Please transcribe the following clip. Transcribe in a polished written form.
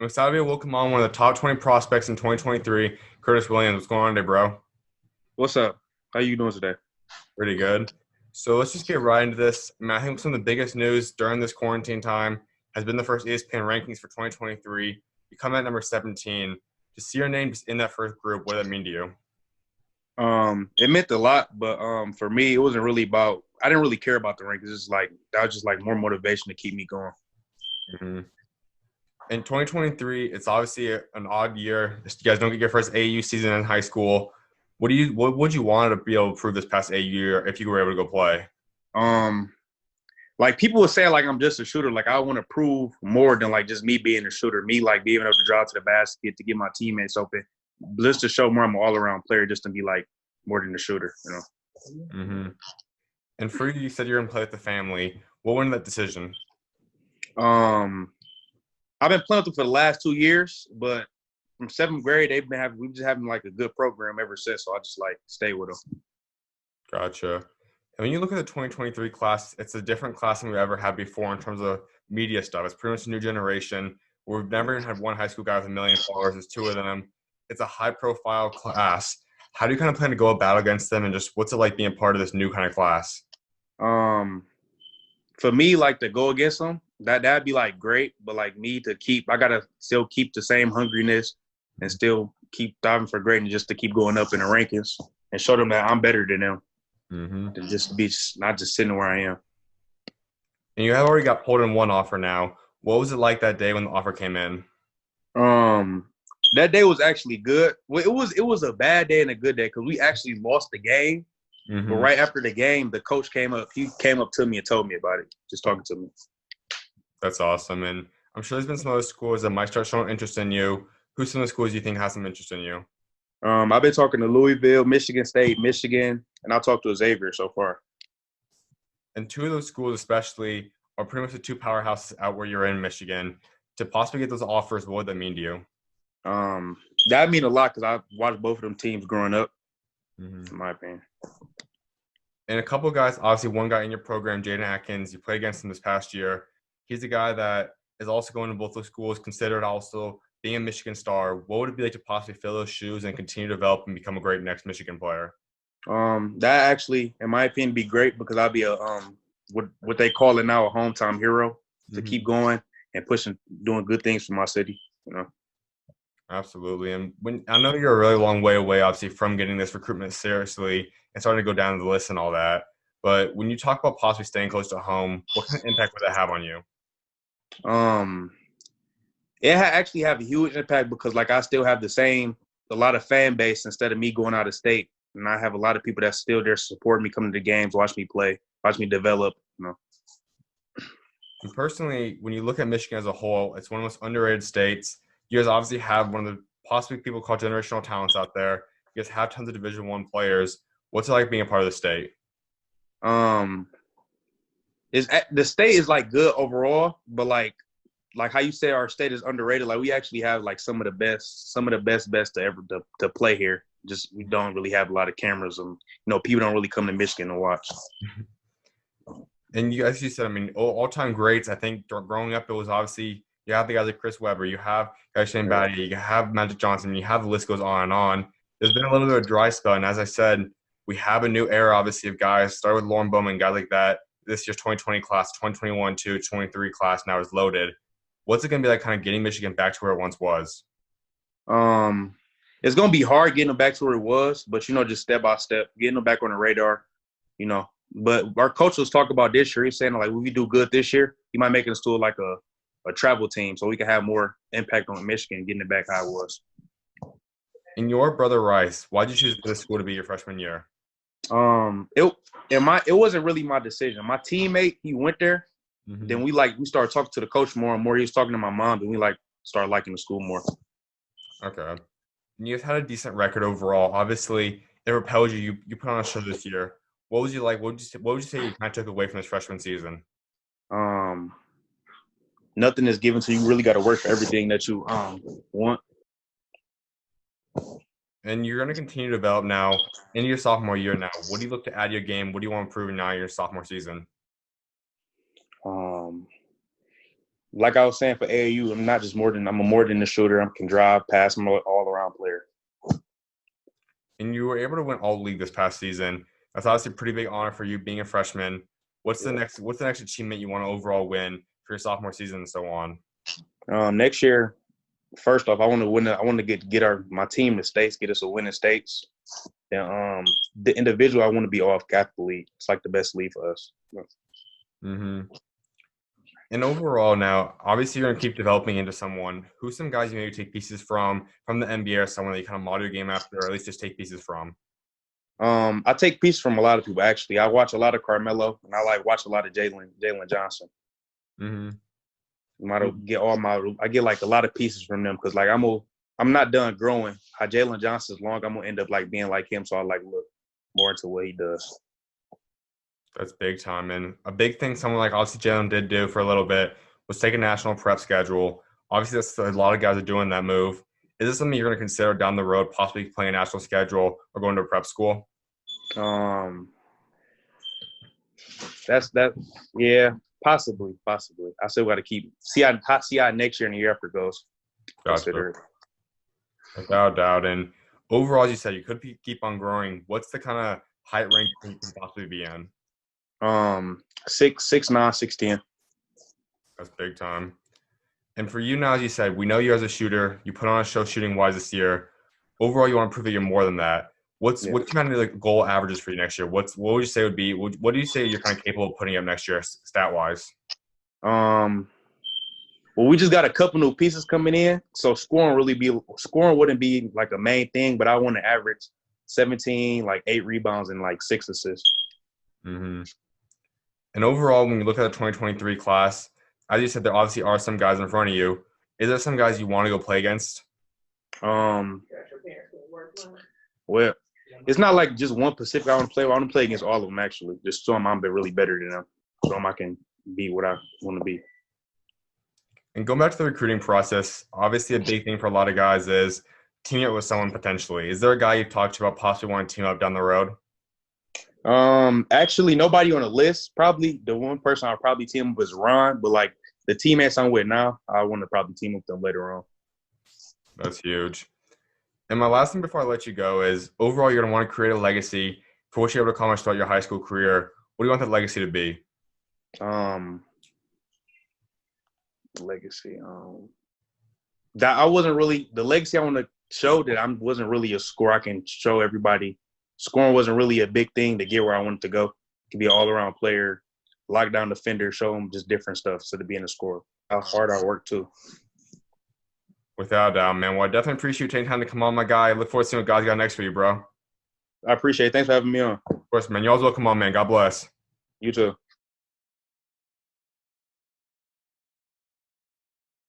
I'm excited to be welcome on one of the top 20 prospects in 2023, Curtis Williams. What's going on today, bro? What's up? How you doing today? Pretty good. So let's just get right into this. I think some of the biggest news during this quarantine time has been the first ESPN rankings for 2023. You come at number 17. To see your name just in that first group, what does that mean to you? It meant a lot, but for me, it wasn't really about. I didn't really care about the rank. It's just like that was just like more motivation to keep me going. hmm In 2023, it's obviously an odd year. You guys don't get your first AU season in high school. What would you want to be able to prove this past AU year if you were able to go play? Um, like people would say, like I'm just a shooter. Like I want to prove more than like just me being a shooter. Me like being able to drive to the basket to get my teammates open. Just to show more I'm an all around player, just to be like more than a shooter. hmm And for you, you said you're going to play with the family. What went into that decision? Um, I've been playing with them for the last 2 years, but from seventh grade, we've just having like a good program ever since. So I just like stay with them. Gotcha. And when you look at the 2023 class, it's a different class than we've ever had before in terms of media stuff. It's pretty much a new generation. We've never even had one high school guy with 1 million followers. There's two of them. It's a high-profile class. How do you kind of plan to go about against them, and just what's it like being part of this new kind of class? Um, for me, like to go against them, that'd be like great. But like me to keep, I gotta still keep the same hungriness and still keep diving for greatness, just to keep going up in the rankings and show them that I'm better than them, Mm-hmm. than just be not just sitting where I am. And you have already got pulled in one offer now. What was it like that day when the offer came in? Um, that day was actually good. Well, it was a bad day and a good day because we actually lost the game. But Mm-hmm. right after the game, the coach came up. He came up to me and told me about it, just talking to me. That's awesome. And I'm sure there's been some other schools that might start showing interest in you. Who's some of the schools you think has some interest in you? I've been talking to Louisville, Michigan State, Michigan, and I talked to Xavier so far. And two of those schools, especially, are pretty much the two powerhouses out where you're in Michigan. To possibly get those offers, what would that mean to you? Um, that mean a lot because I watched both of them teams growing up, hmm in my opinion. And a couple of guys, obviously, one guy in your program, Jaden Atkins, you played against him this past year. He's a guy that is also going to both those schools, considered also being a Michigan star. What would it be like to possibly fill those shoes and continue to develop and become a great next Michigan player? That actually, in my opinion, be great because I'll be a what they call it now a hometown hero to hmm keep going and pushing, doing good things for my city. You know. Absolutely. And when I know you're a really long way away, obviously, from getting this recruitment seriously and starting to go down the list and all that. But when you talk about possibly staying close to home, what kind of impact would that have on you? Um, actually have a huge impact because like I still have a lot of fan base instead of me going out of state, and I have a lot of people that's still there supporting me, coming to the games, watch me play, watch me develop. You know. And personally, when you look at Michigan as a whole, it's one of the most underrated states. You guys obviously have one of the possibly people called generational talents out there. You guys have tons of Division One players. What's it like being a part of the state? Um, is the state is like good overall, but like how you say our state is underrated. Like we actually have like some of the best to ever to play here. Just we don't really have a lot of cameras, and people don't really come to Michigan to watch. And you, as you said, I mean, all-time greats. I think growing up, it was obviously you have the guys like Chris Webber, you have guys Shane Yeah. Battier, you have Magic Johnson, you have the list goes on and on. There's been a little bit of a dry spell, and as I said, we have a new era, obviously, of guys. Start with Lauren Bowman, guys like that. This year's 2020 class, 2021 to 23 class now is loaded. What's it going to be like, kind of getting Michigan back to where it once was? Um, it's gonna be hard getting them back to where it was, but just step by step, getting them back on the radar. But our coach was talking about this year. He's saying like, if we do good this year, he might make us to like a travel team, so we can have more impact on Michigan, getting it back how it was. In your brother Rice, why'd you choose this school to be your freshman year? It it wasn't really my decision. My teammate, he went there. hmm Then we started talking to the coach more and more. He was talking to my mom, and we like started liking the school more. Okay. And you've had a decent record overall. Obviously, it repelled you. You put on a show this year. What was you like? What would you say you kind of took away from this freshman season? Um, Nothing is given, so you really got to work for everything that you want. And you're going to continue to develop now in your sophomore year now. What do you look to add to your game? What do you want to improve now in your sophomore season? Um, like I was saying for AAU, I'm more than a shooter. I can drive, pass, I'm an all around player. And you were able to win all league this past season. That's obviously a pretty big honor for you being a freshman. What's the next achievement you want to overall win for your sophomore season and so on? Next year, first off, I want to win. I want to get my team to states, get us a win in states. And the individual, I want to be off Catholic League. It's like the best league for us. Mm-hmm. And overall, now obviously you're gonna keep developing into someone. Who's some guys you maybe take pieces from the NBA or someone that you kind of model your game after, or at least just take pieces from? I take pieces from a lot of people. Actually, I watch a lot of Carmelo, and I watch a lot of Jalen Johnson. Mm-hmm. I get like a lot of pieces from them because like I'm not done growing. How Jalen Johnson's long, I'm gonna end up like being like him. So I like look more into what he does. That's big time. And a big thing someone like obviously Jalen did do for a little bit was take a national prep schedule. Obviously, that's a lot of guys are doing that move. Is this something you're going to consider down the road, possibly playing a national schedule or going to a prep school? That's that. Yeah, possibly. I still got to see how next year and the year after goes. Consider it. Without doubt. And overall, as you said, you could keep on growing. What's the kind of height range you can possibly be in? 6'9", 6'10". That's big time. And for you now, as you said, we know you as a shooter. You put on a show shooting wise this year. Overall, you want to prove that you're more than that. What's kind of like goal averages for you next year? What would you say would be? What do you say you're kind of capable of putting up next year, stat wise? Well, we just got a couple new pieces coming in, so scoring wouldn't be like a main thing. But I want to average 17, like 8 rebounds and like 6 assists. Mm-hmm. And overall, when you look at the 2023 class, as you said, there obviously are some guys in front of you. Is there some guys you want to go play against? Well, it's not like just one Pacific I want to play with. I want to play against all of them, actually. Just so I'm really better than them. So I can be what I want to be. And going back to the recruiting process, obviously a big thing for a lot of guys is teaming up with someone potentially. Is there a guy you've talked to about possibly wanting to team up down the road? Actually, nobody on the list. Probably the one person I'll probably team up is Ron, but like the teammates I'm with now, I want to probably team up with them later on. That's huge. And my last thing before I let you go is overall, you're going to want to create a legacy for what you're able to accomplish throughout your high school career. What do you want that legacy to be? Legacy. That I wasn't really the legacy I want to show that I wasn't really a scorer. I can show everybody. Scoring wasn't really a big thing to get where I wanted to go. To be an all-around player, lockdown defender, show them just different stuff instead of being a scorer. How hard I work too. Without a doubt, man. Well, I definitely appreciate you taking time to come on, my guy. I look forward to seeing what God's got next for you, bro. I appreciate it. Thanks for having me on. Of course, man. You always welcome on, man. God bless. You too.